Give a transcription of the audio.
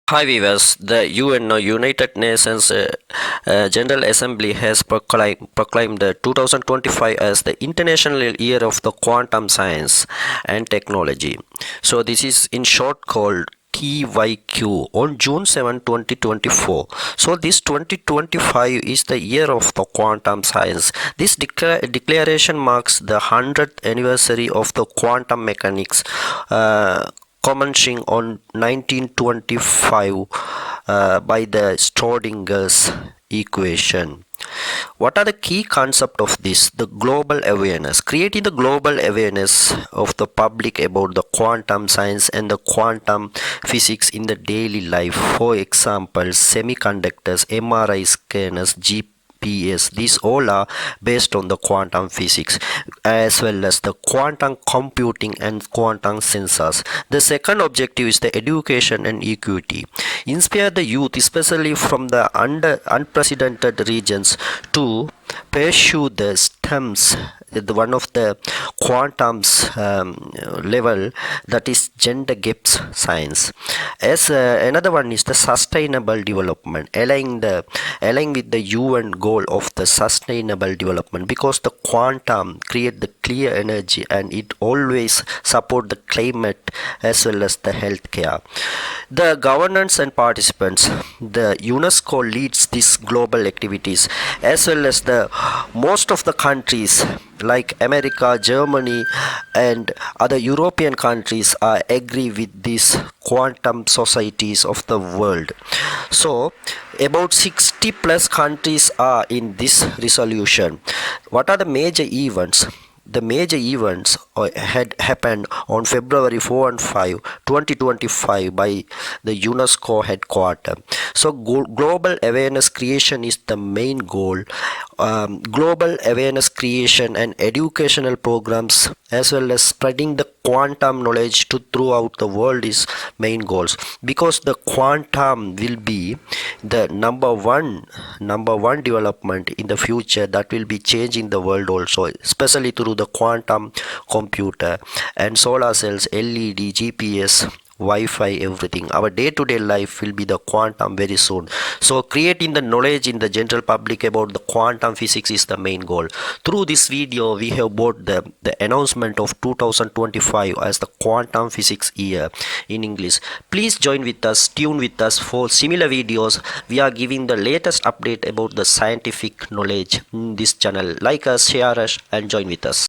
Hi viewers, the UN United Nations General Assembly has proclaimed the 2025 as the International Year of the Quantum Science and Technology. So this is in short called TYQ on June 7, 2024. So this 2025 is the year of the quantum science. This declaration marks the 100th anniversary of the quantum mechanics commencing on 1925 by the Schrodinger's equation. What are the key concepts of this? The global awareness. Creating the global awareness of the public about the quantum science and the quantum physics in the daily life. For example, semiconductors, MRI scanners, GPS, these all are based on the quantum physics, as well as the quantum computing and quantum sensors. The second objective is the education and equity. Inspire the youth, especially from the unprecedented regions, to pursue the STEMs, one of the quantum's level, that is gender gaps science. As another one is the sustainable development, aligning with the UN goal of the sustainable development, because the quantum create the clear energy and it always support the climate as well as the healthcare. The governance and participants, the UNESCO leads these global activities, as well as the most of the countries like America, Germany and other European countries are agree with these quantum societies of the world. So about 60 plus countries are in this resolution. What are the major events? The major events had happened on February 4 and 5, 2025 by the UNESCO headquarters. So global awareness creation is the main goal. Global awareness creation and educational programs, as well as spreading the quantum knowledge to throughout the world, is main goals, because the quantum will be the number one development in the future that will be changing the world also, especially through the quantum computer and solar cells, LED, GPS, Wi-Fi, everything. Our day-to-day life will be the quantum very soon. So creating the knowledge in the general public about the quantum physics is the main goal. Through this video we have brought the announcement of 2025 as the quantum physics year in English. Please join with us, tune with us for similar videos. We are giving the latest update about the scientific knowledge in this channel. Like us, share us and join with us.